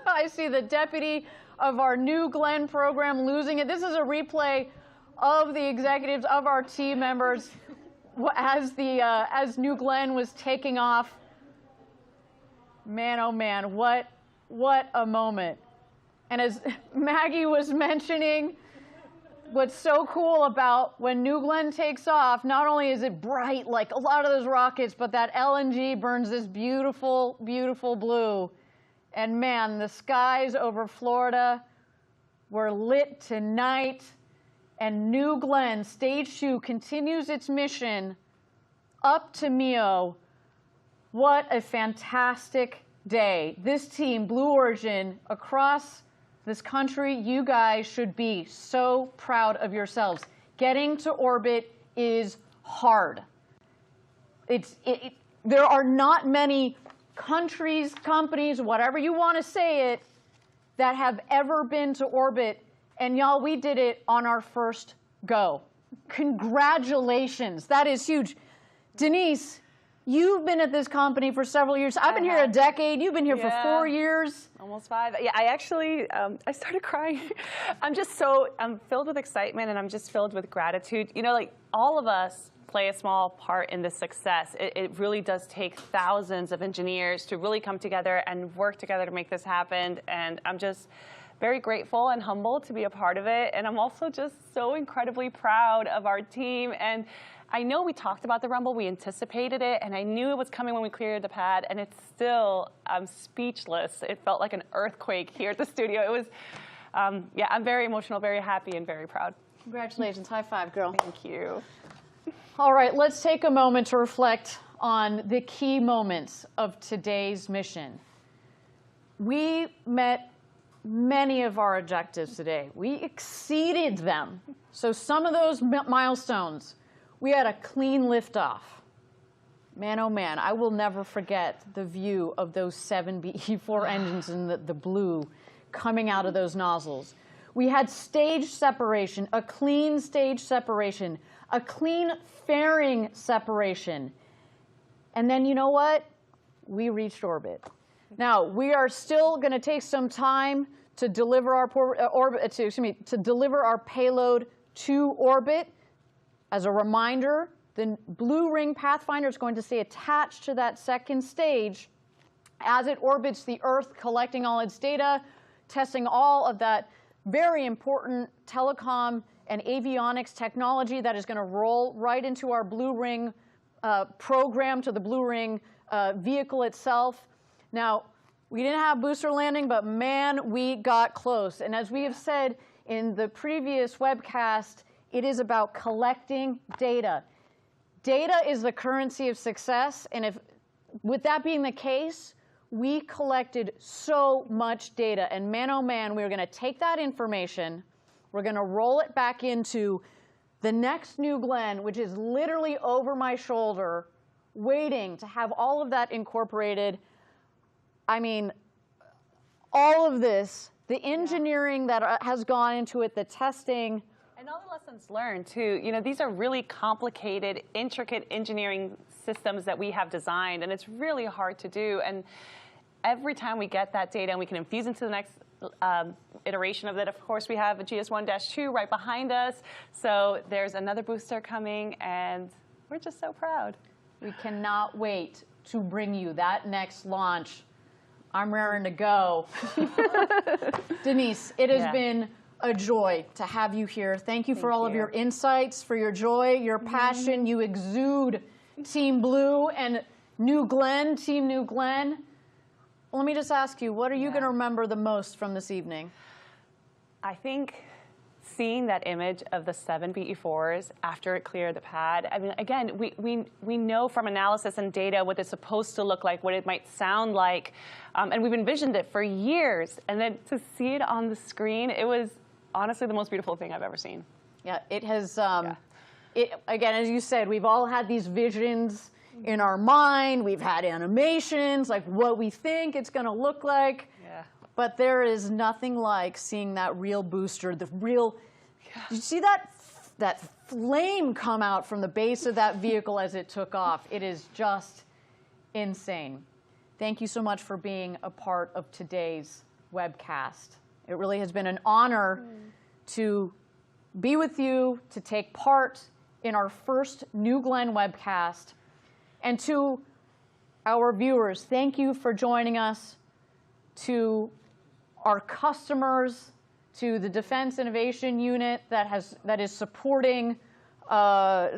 I see the deputy of our New Glenn program losing it. This is a replay of the executives, of our team members as New Glenn was taking off. Man, oh man, what a moment. And as Maggie was mentioning, what's so cool about when New Glenn takes off, not only is it bright like a lot of those rockets, but that LNG burns this beautiful, beautiful blue. And man, the skies over Florida were lit tonight. And New Glenn, Stage 2, continues its mission up to MEO. What a fantastic day. This team, Blue Origin, across this country, you guys should be so proud of yourselves. Getting to orbit is hard. There are not many countries, companies, whatever you want to say it, that have ever been to orbit. And y'all, we did it on our first go. Congratulations. That is huge. Denise, you've been at this company for several years. I've been here a decade. You've been here for 4 years. Almost 5. Yeah, I actually, I started crying. I'm filled with excitement, and I'm just filled with gratitude. You know, like, all of us play a small part in this success. It really does take thousands of engineers to really come together and work together to make this happen. And I'm just very grateful and humbled to be a part of it. And I'm also just so incredibly proud of our team. And I know we talked about the rumble, we anticipated it, and I knew it was coming when we cleared the pad, and it's still, I'm speechless. It felt like an earthquake here at the studio. It was, yeah, I'm very emotional, very happy, and very proud. Congratulations. High five, girl. Thank you. All right, let's take a moment to reflect on the key moments of today's mission. We met many of our objectives today. We exceeded them. So some of those milestones, we had a clean liftoff. Man, oh man, I will never forget the view of those 7 BE-4 engines and the blue coming out of those nozzles. We had stage separation, a clean stage separation, a clean fairing separation. And then you know what? we reached orbit. Now, we are still going to take some time to deliver our to deliver our payload to orbit. As a reminder, the Blue Ring Pathfinder is going to stay attached to that second stage as it orbits the Earth, collecting all its data, testing all of that very important telecom and avionics technology that is going to roll right into our Blue Ring program, to the Blue Ring vehicle itself. Now, we didn't have booster landing, but man, we got close. And as we have said in the previous webcast, it is about collecting data. Data is the currency of success, and if, with that being the case, we collected so much data, and man, oh man, we were going to take that information, we're going to roll it back into the next New Glenn, which is literally over my shoulder, waiting to have all of that incorporated. I mean, all of this, the engineering that has gone into it, the testing. And all the lessons learned, too. You know, these are really complicated, intricate engineering systems that we have designed, and it's really hard to do. And every time we get that data and we can infuse into the next iteration of it, of course, we have a GS1-2 right behind us. So there's another booster coming, and we're just so proud. We cannot wait to bring you that next launch. I'm raring to go. Denise, it has been a joy to have you here. Thank you for all of your insights, for your joy, your passion. You exude Team Blue and New Glenn, Team New Glenn. Well, let me just ask you, what are you going to remember the most from this evening? I think seeing that image of the 7 BE-4s after it cleared the pad. I mean, again, we know from analysis and data what it's supposed to look like, what it might sound like, and we've envisioned it for years. And then to see it on the screen, it was honestly the most beautiful thing I've ever seen. Yeah, it has, again, as you said, we've all had these visions in our mind. We've had animations, like what we think it's going to look like. Yeah. But there is nothing like seeing that real booster, the real, did you see that flame come out from the base of that vehicle as it took off? It is just insane. Thank you so much for being a part of today's webcast. It really has been an honor to be with you, to take part in our first New Glenn webcast. And to our viewers, thank you for joining us. To our customers, to the Defense Innovation Unit that is supporting our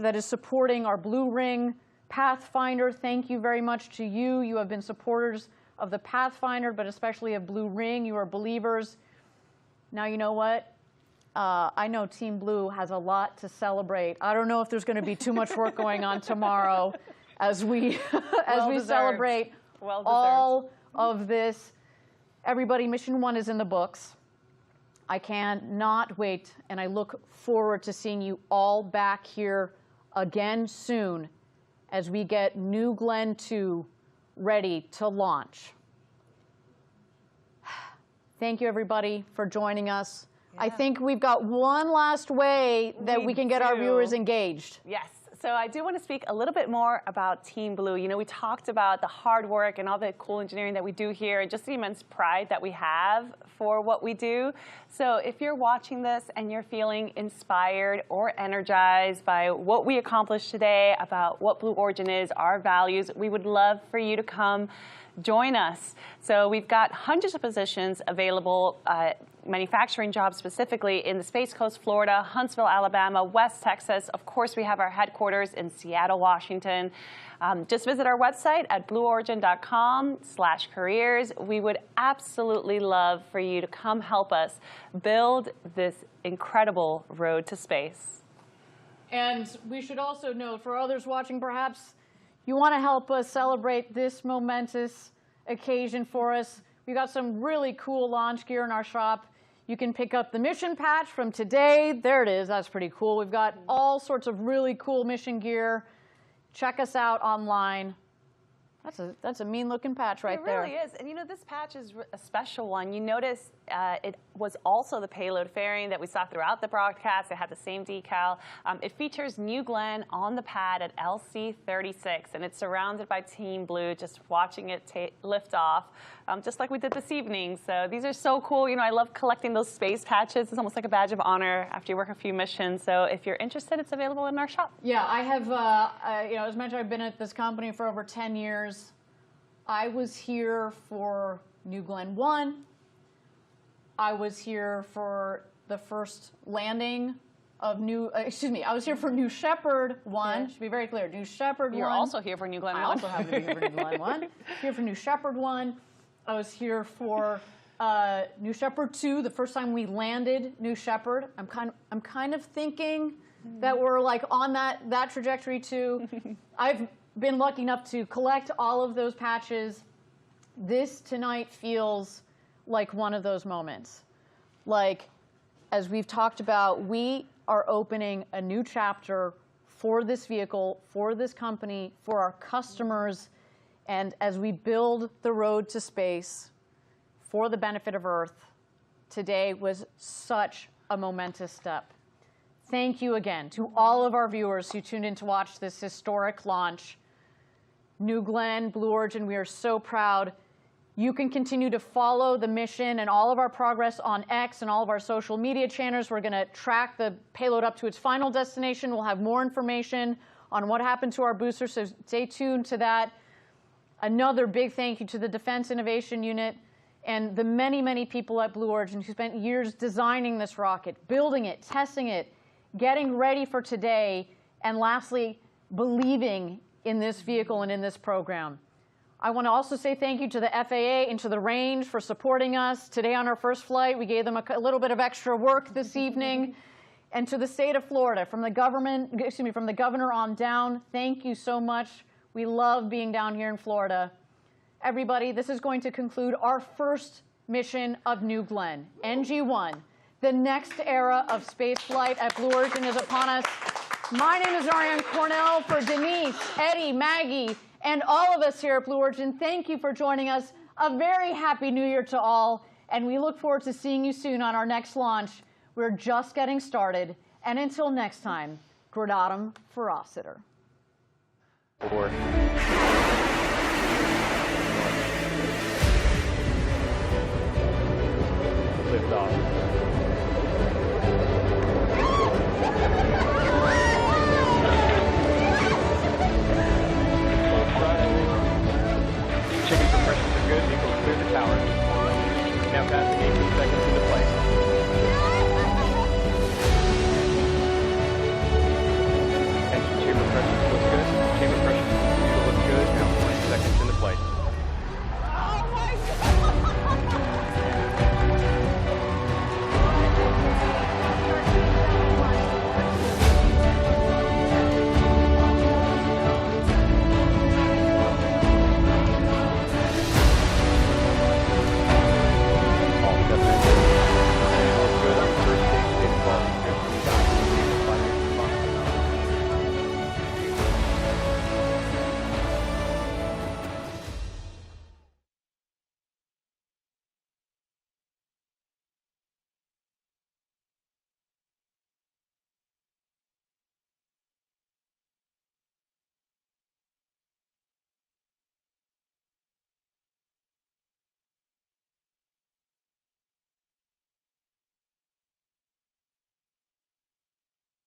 Blue Ring Pathfinder. Thank you very much to you. You have been supporters of the Pathfinder, but especially of Blue Ring. You are believers. Now, you know what? I know Team Blue has a lot to celebrate. I don't know if there's going to be too much work going on tomorrow as we celebrate all of this. Everybody, Mission 1 is in the books. I cannot wait, and I look forward to seeing you all back here again soon as we get New Glenn 2 ready to launch. Thank you, everybody, for joining us. Yeah. I think we've got one last way that we can get our viewers engaged. Yes. So I do want to speak a little bit more about Team Blue. You know, we talked about the hard work and all the cool engineering that we do here, and just the immense pride that we have for what we do. So if you're watching this and you're feeling inspired or energized by what we accomplished today, about what Blue Origin is, our values, we would love for you to come join us. So we've got hundreds of positions available, manufacturing jobs specifically in the Space Coast, Florida, Huntsville, Alabama, West Texas. Of course, we have our headquarters in Seattle, Washington. Just visit our website at blueorigin.com/careers. We would absolutely love for you to come help us build this incredible road to space. And we should also note, for others watching, perhaps you want to help us celebrate this momentous occasion for us. We've got some really cool launch gear in our shop. You can pick up the mission patch from today. There it is. That's pretty cool. We've got all sorts of really cool mission gear. Check us out online. That's a mean-looking patch right there. It really is. And you know, this patch is a special one. You notice It was also the payload fairing that we saw throughout the broadcast. It had the same decal. It features New Glenn on the pad at LC-36, and it's surrounded by Team Blue, just watching it lift off, just like we did this evening. So these are so cool. You know, I love collecting those space patches. It's almost like a badge of honor after you work a few missions. So if you're interested, it's available in our shop. Yeah, I have, you know, as mentioned, I've been at this company for over 10 years. I was here for New Glenn 1. I was here for the first landing of I was here for New Shepard 1. Yeah. Should be very clear. New Shepard 1. You're also here for New Glenn 1. I also happen to be here for New Glenn 1. Here for New Shepard 1. I was here for New Shepard 2, the first time we landed New Shepard. I'm kind of thinking that we're like on that trajectory too. I've been lucky enough to collect all of those patches. This tonight feels like one of those moments. Like, as we've talked about, we are opening a new chapter for this vehicle, for this company, for our customers, and as we build the road to space for the benefit of Earth, today was such a momentous step. Thank you again to all of our viewers who tuned in to watch this historic launch. New Glenn, Blue Origin, we are so proud. You can continue to follow the mission and all of our progress on X and all of our social media channels. We're going to track the payload up to its final destination. We'll have more information on what happened to our booster, so stay tuned to that. Another big thank you to the Defense Innovation Unit and the many, many people at Blue Origin who spent years designing this rocket, building it, testing it, getting ready for today, and lastly, believing in this vehicle and in this program. I want to also say thank you to the FAA and to the range for supporting us. Today on our first flight, we gave them a little bit of extra work this evening. And to the state of Florida, from the governor on down, thank you so much. We love being down here in Florida. Everybody, this is going to conclude our first mission of New Glenn, NG-1. The next era of space flight at Blue Origin is upon us. My name is Ariane Cornell. For Denise, Eddie, Maggie, and all of us here at Blue Origin, thank you for joining us. A very happy New Year to all, and we look forward to seeing you soon on our next launch. We're just getting started, and until next time, Gradatum Ferociter. Lift off.